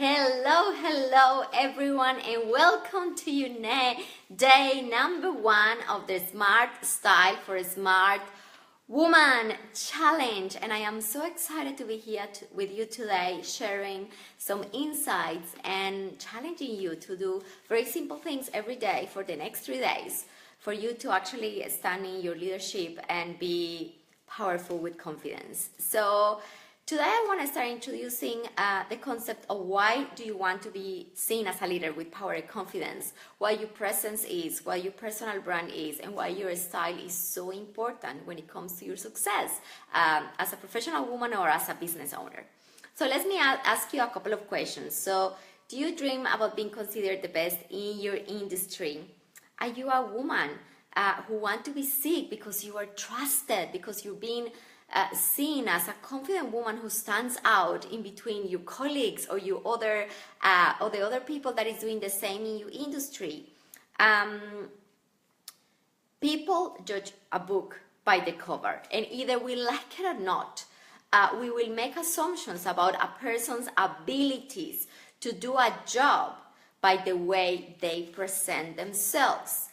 Hello everyone, and welcome to your day number 1 of the Smart Style for a Smart Woman Challenge. And I am so excited to be here with you today, sharing some insights and challenging you to do very simple things every day for the next 3 days, for you to actually stand in your leadership and be powerful with confidence. So today I want to start introducing the concept of why do you want to be seen as a leader with power and confidence, why your presence is, why your personal brand is, and why your style is so important when it comes to your success as a professional woman or as a business owner. So let me ask you a couple of questions. So do you dream about being considered the best in your industry? Are you a woman who want to be seen because you are trusted, because you're being seen as a confident woman who stands out in between your colleagues or your other or the other people that is doing the same in your industry? People judge a book by the cover, and either we like it or not, we will make assumptions about a person's abilities to do a job by the way they present themselves.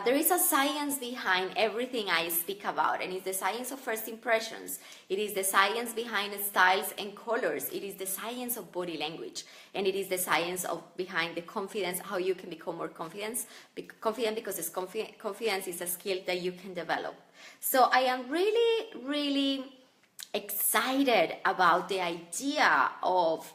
There is a science behind everything I speak about, and it's the science of first impressions. It is the science behind styles and colors. It is the science of body language, and it is the science of behind the confidence, how you can become more confident because confidence is a skill that you can develop. So I am really excited about the idea of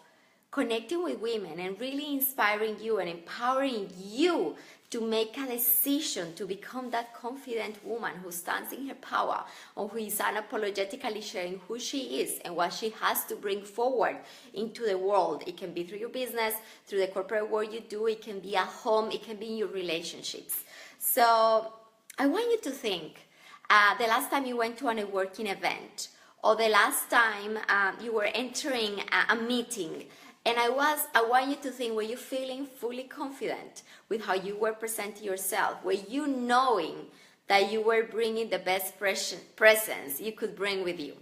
connecting with women and really inspiring you and empowering you to make a decision to become that confident woman who stands in her power, or who is unapologetically sharing who she is and what she has to bring forward into the world. It can be through your business, through the corporate work you do, it can be at home, it can be in your relationships. So I want you to think the last time you went to a networking event, or the last time you were entering a meeting. And I want you to think, were you feeling fully confident with how you were presenting yourself? Were you knowing that you were bringing the best presence you could bring with you?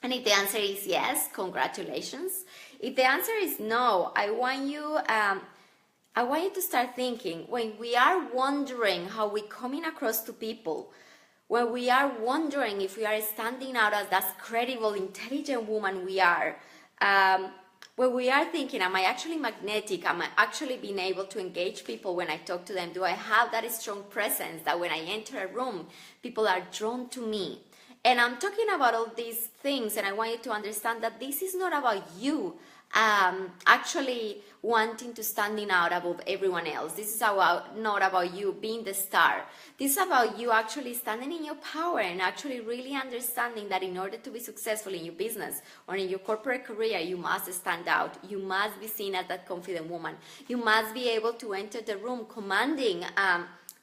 And if the answer is yes, congratulations. If the answer is no, I want you to start thinking, when we are wondering how we're coming across to people, when we are wondering if we are standing out as that credible, intelligent woman we are, when we are thinking, am I actually magnetic? Am I actually being able to engage people when I talk to them? Do I have that strong presence that when I enter a room, people are drawn to me? And I'm talking about all these things, and I want you to understand that this is not about you actually wanting to standing out above everyone else. This is not about you being the star. This is about you actually standing in your power and actually really understanding that in order to be successful in your business or in your corporate career, you must stand out. You must be seen as that confident woman. You must be able to enter the room commanding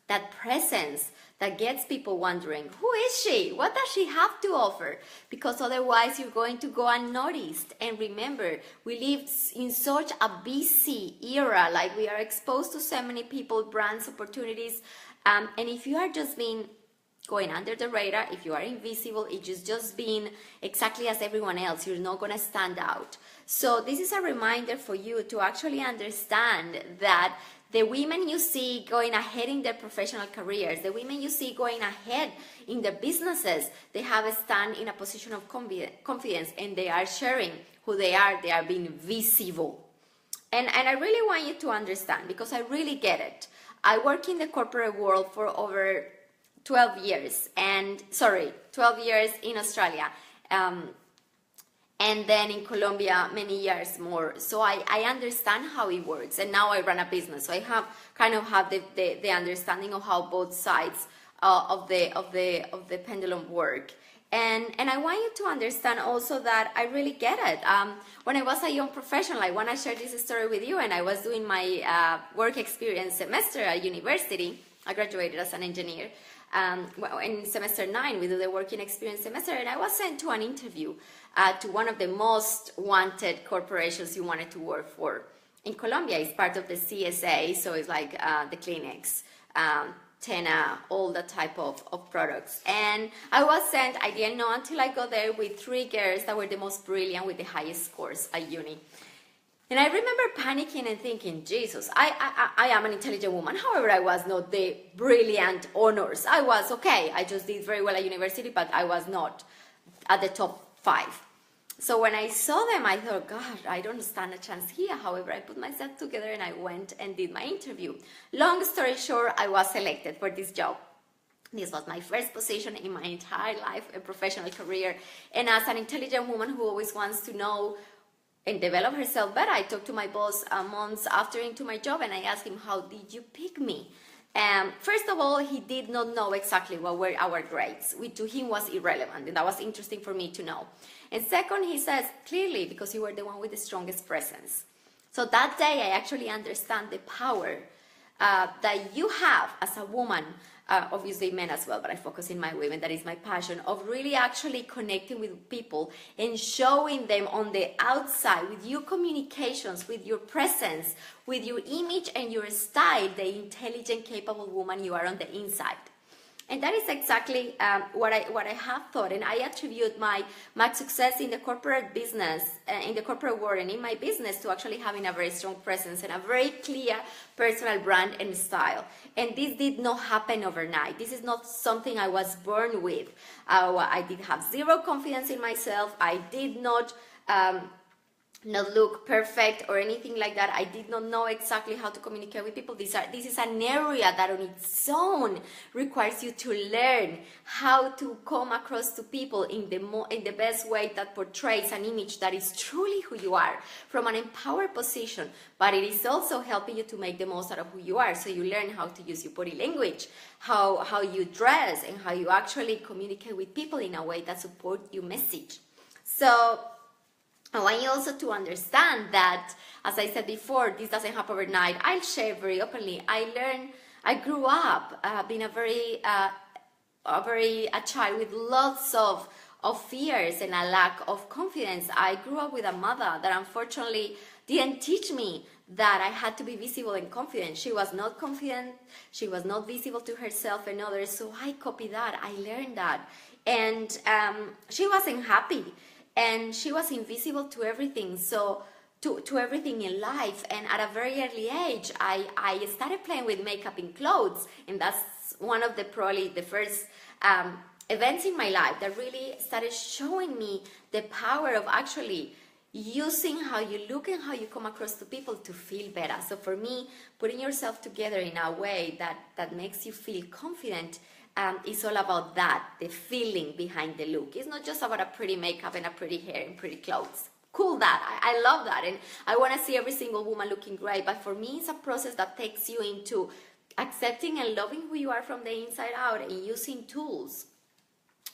that presence that gets people wondering, who is she? What does she have to offer? Because otherwise you're going to go unnoticed. And remember, we live in such a busy era, like we are exposed to so many people, brands, opportunities. And if you are just being going under the radar, if you are invisible, if you're just being exactly as everyone else, you're not going to stand out. So this is a reminder for you to actually understand that the women you see going ahead in their professional careers, the women you see going ahead in their businesses, they have a stand in a position of confidence, and they are sharing who they are being visible. And I really want you to understand, because I really get it. I work in the corporate world for over 12 years in Australia. And then in Colombia, many years more. So I understand how it works, and now I run a business. So I have the understanding of how both sides of the pendulum work. And I want you to understand also that I really get it. When I was a young professional, I want to share this story with you, and I was doing my work experience semester at university. I graduated as an engineer. In semester 9, we do the working experience semester, and I was sent to an interview to one of the most wanted corporations you wanted to work for. In Colombia, it's part of the CSA, so it's like the clinics, Tena, all that type of products. And I was sent, I didn't know until I got there, with 3 girls that were the most brilliant with the highest scores at uni. And I remember panicking and thinking, Jesus, I am an intelligent woman. However, I was not the brilliant honors. I was okay. I just did very well at university, but I was not at the top 5. So when I saw them, I thought, God, I don't stand a chance here. However, I put myself together and I went and did my interview. Long story short, I was selected for this job. This was my first position in my entire life, a professional career. And as an intelligent woman who always wants to know and develop herself better, I talked to my boss months after into my job, and I asked him, how did you pick me? First of all, he did not know exactly what were our grades, which to him was irrelevant, and that was interesting for me to know. And second, he says, clearly, because you were the one with the strongest presence. So that day, I actually understand the power that you have as a woman, obviously men as well, but I focus in my women, that is my passion, of really actually connecting with people and showing them on the outside with your communications, with your presence, with your image and your style, the intelligent, capable woman you are on the inside. And that is exactly what I have thought, and I attribute my success in the corporate business, in the corporate world, and in my business to actually having a very strong presence and a very clear personal brand and style. And this did not happen overnight. This is not something I was born with. I did have zero confidence in myself. I did not look perfect or anything like that. I did not know exactly how to communicate with people. This is an area that on its own requires you to learn how to come across to people in the best way that portrays an image that is truly who you are from an empowered position, but it is also helping you to make the most out of who you are. So you learn how to use your body language, how you dress, and how you actually communicate with people in a way that supports your message. So I want you also to understand that, as I said before, this doesn't happen overnight. I'll share very openly. I grew up being a child with lots of fears and a lack of confidence. I grew up with a mother that unfortunately didn't teach me that I had to be visible and confident. She was not confident. She was not visible to herself and others. So I copied that. I learned that. And she wasn't happy. And she was invisible to everything, so to everything in life. And at a very early age, I started playing with makeup and clothes, and that's one of probably the first events in my life that really started showing me the power of actually using how you look and how you come across to people to feel better. So for me, putting yourself together in a way that makes you feel confident, it's all about that, the feeling behind the look. It's not just about a pretty makeup and a pretty hair and pretty clothes. Cool that, I love that, and I want to see every single woman looking great, but for me it's a process that takes you into accepting and loving who you are from the inside out, and using tools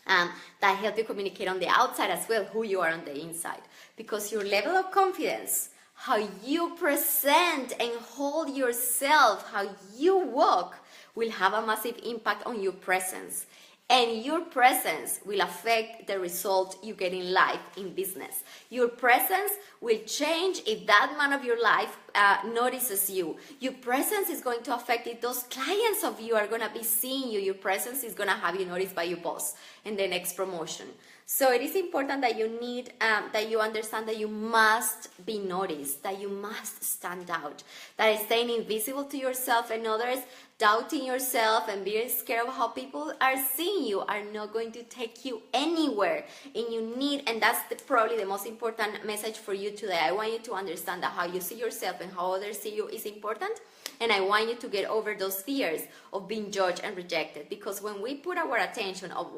that help you communicate on the outside as well who you are on the inside, because your level of confidence, how you present and hold yourself, how you walk, will have a massive impact on your presence. And your presence will affect the result you get in life, in business. Your presence will change if that man of your life notices you. Your presence is going to affect if those clients of you are going to be seeing you. Your presence is going to have you noticed by your boss in the next promotion. So it is important that that you understand that you must be noticed, that you must stand out, that staying invisible to yourself and others, doubting yourself and being scared of how people are seeing you are not going to take you anywhere. And that's probably the most important message for you today. I want you to understand that how you see yourself and how others see you is important. And I want you to get over those fears of being judged and rejected. Because when we put our attention on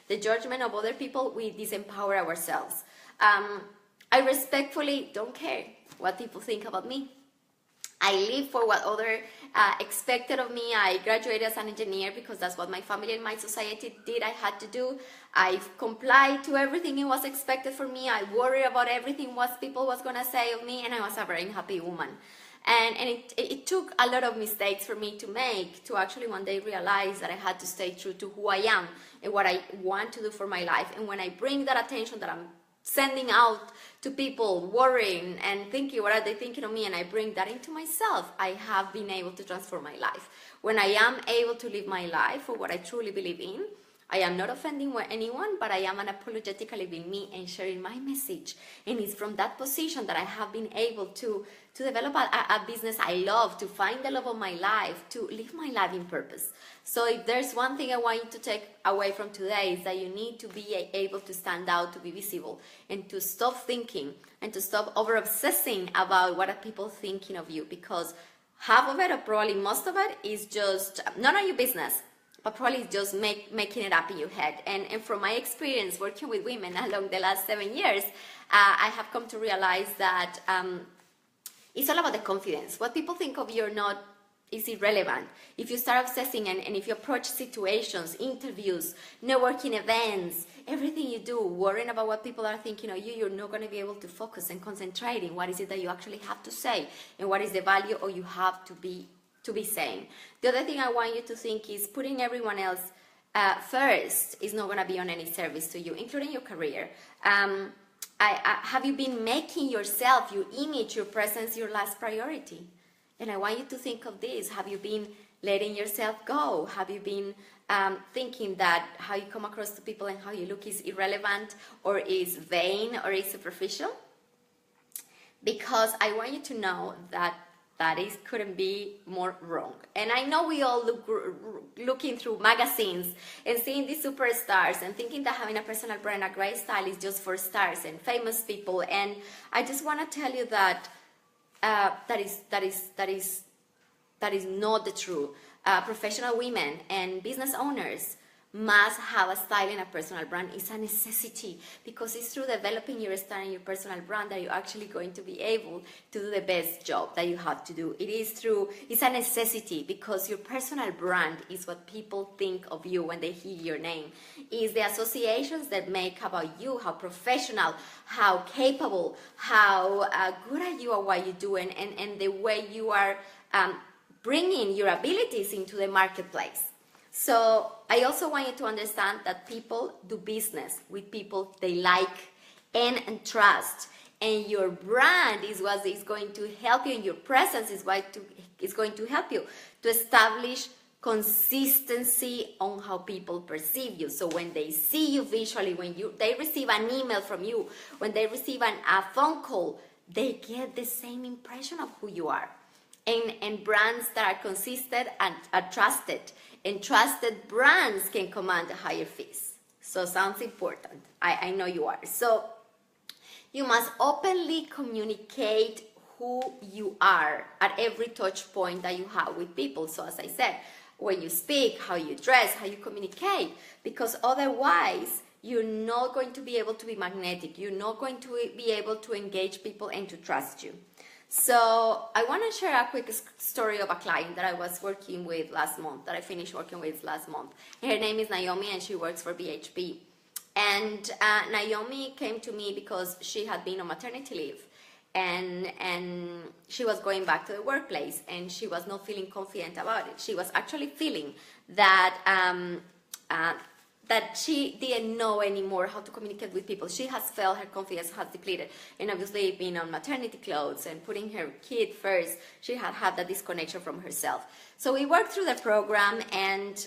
the judgment of other people, we disempower ourselves. I respectfully don't care what people think about me. I live for what others expected of me. I graduated as an engineer because that's what my family and my society did. I had to do. I complied to everything it was expected for me. I worried about everything what people was going to say of me, and I was a very happy woman. And it took a lot of mistakes for me to make to actually one day realize that I had to stay true to who I am and what I want to do for my life. And when I bring that attention that I'm sending out to people, worrying and thinking, what are they thinking of me? And I bring that into myself, I have been able to transform my life. When I am able to live my life for what I truly believe in, I am not offending anyone, but I am unapologetically being me and sharing my message. And it's from that position that I have been able to develop a business I love, to find the love of my life, to live my life in purpose. So if there's one thing I want you to take away from today, is that you need to be able to stand out, to be visible, and to stop thinking and to stop over-obsessing about what are people thinking of you, because half of it, or probably most of it, is just none of your business, but probably just making it up in your head. And from my experience working with women along the last 7 years, I have come to realize that it's all about the confidence. What people think of you or not is irrelevant. If you start obsessing and if you approach situations, interviews, networking events, everything you do, worrying about what people are thinking of you, you're not going to be able to focus and concentrate in what is it that you actually have to say and what is the value or you have to be saying. The other thing I want you to think is putting everyone else first is not going to be on any service to you, including your career. Have you been making yourself, your image, your presence, your last priority? And I want you to think of this. Have you been letting yourself go? Have you been thinking that how you come across to people and how you look is irrelevant or is vain or is superficial? Because I want you to know that couldn't be more wrong. And I know we all looking through magazines and seeing these superstars and thinking that having a personal brand, a great style is just for stars and famous people. And I just want to tell you that that is not the truth. Professional women and business owners must have a style and a personal brand. It's a necessity, because it's through developing your style and your personal brand that you're actually going to be able to do the best job that you have to do. It's a necessity, because your personal brand is what people think of you when they hear your name. It's the associations that make about you, how professional, how capable, how good are you at what you do, and the way you are bringing your abilities into the marketplace. So I also want you to understand that people do business with people they like and trust. And your brand is what is going to help you, and your presence is what is going to help you to establish consistency on how people perceive you. So when they see you visually, when they receive an email from you, when they receive a phone call, they get the same impression of who you are. And brands that are consistent and are trusted. And trusted brands can command higher fees. So sounds important. I know you are. So you must openly communicate who you are at every touch point that you have with people. So as I said, when you speak, how you dress, how you communicate, because otherwise you're not going to be able to be magnetic. You're not going to be able to engage people and to trust you. So I want to share a quick story of a client that I was working with last month, that I finished working with last month. Her name is Naomi, and she works for BHP. And Naomi came to me because she had been on maternity leave, and she was going back to the workplace, and she was not feeling confident about it. She was actually feeling that that she didn't know anymore how to communicate with people. She has felt her confidence has depleted. And obviously being on maternity clothes and putting her kid first, she had that disconnection from herself. So we worked through the program, and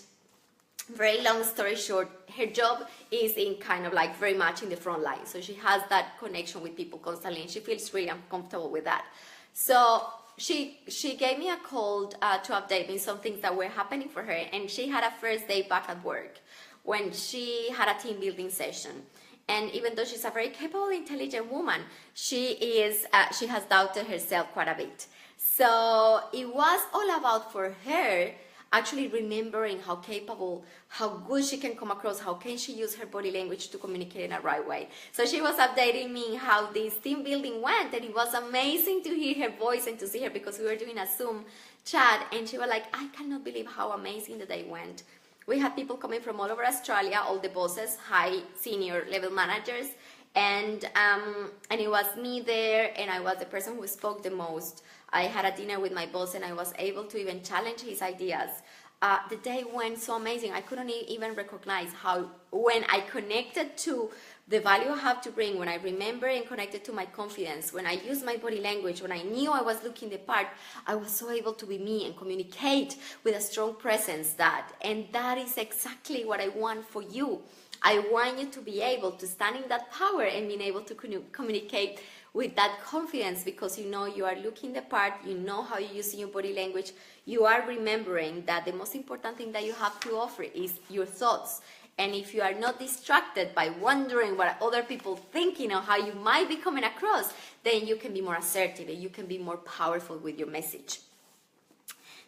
very long story short, her job is in kind of like very much in the front line. So she has that connection with people constantly, and she feels really uncomfortable with that. So she gave me a call to update me some things that were happening for her. And she had a first day back at work when she had a team building session. And even though she's a very capable, intelligent woman, she has doubted herself quite a bit. So it was all about, for her, actually remembering how capable, how good she can come across, how can she use her body language to communicate in a right way. So she was updating me how this team building went, and it was amazing to hear her voice and to see her, because we were doing a Zoom chat, and she was like, I cannot believe how amazing the day went. We had people coming from all over Australia, all the bosses, high senior level managers, and it was me there, and I was the person who spoke the most. I had a dinner with my boss, and I was able to even challenge his ideas. The day went so amazing. I couldn't even recognize how, when I connected to the value I have to bring, when I remember and connected to my confidence, when I use my body language, when I knew I was looking the part, I was so able to be me and communicate with a strong presence. And that is exactly what I want for you. I want you to be able to stand in that power and being able to communicate with that confidence, because you know you are looking the part, you know how you're using your body language, you are remembering that the most important thing that you have to offer is your thoughts. And if you are not distracted by wondering what other people thinking or how you might be coming across, then you can be more assertive and you can be more powerful with your message.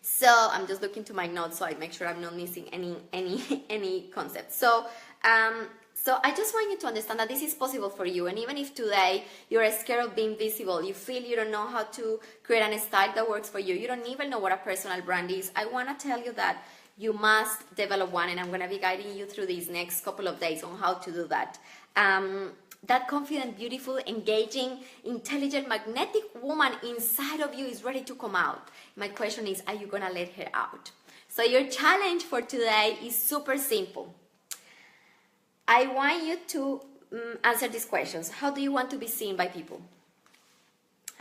So I'm just looking to my notes so I make sure I'm not missing any concept. So I just want you to understand that this is possible for you. And even if today you're scared of being visible, you feel you don't know how to create a style that works for you, you don't even know what a personal brand is, I want to tell you that you must develop one, and I'm going to be guiding you through these next couple of days on how to do that. That confident, beautiful, engaging, intelligent, magnetic woman inside of you is ready to come out. My question is, are you going to let her out? So your challenge for today is super simple. I want you to answer these questions. How do you want to be seen by people?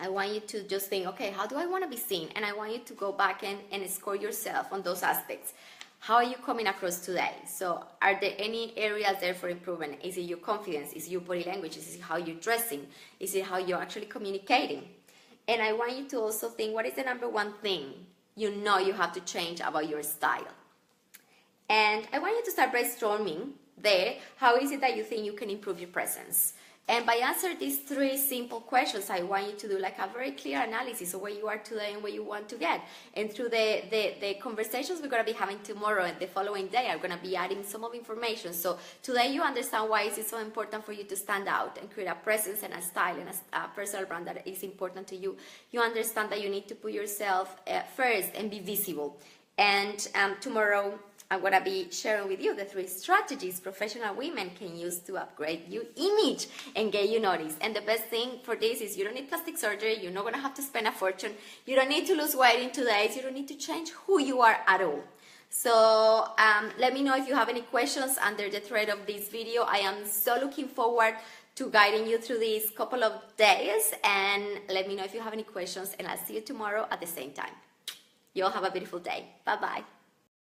I want you to just think, okay, how do I want to be seen? And I want you to go back and score yourself on those aspects. How are you coming across today? So are there any areas there for improvement? Is it your confidence? Is it your body language? Is it how you're dressing? Is it how you're actually communicating? And I want you to also think, what is the number one thing you know you have to change about your style? And I want you to start brainstorming there. How is it that you think you can improve your presence? And by answering these 3 simple questions, I want you to do like a very clear analysis of where you are today and where you want to get. And through the conversations we're going to be having tomorrow and the following day, I'm going to be adding some of information. So today you understand why is it so important for you to stand out and create a presence and a style and a personal brand that is important to you. You understand that you need to put yourself first and be visible. And tomorrow, I'm going to be sharing with you the 3 strategies professional women can use to upgrade your image and get you noticed. And the best thing for this is you don't need plastic surgery. You're not going to have to spend a fortune. You don't need to lose weight in 2 days. You don't need to change who you are at all. So let me know if you have any questions under the thread of this video. I am so looking forward to guiding you through these couple of days. And let me know if you have any questions. And I'll see you tomorrow at the same time. You all have a beautiful day. Bye-bye.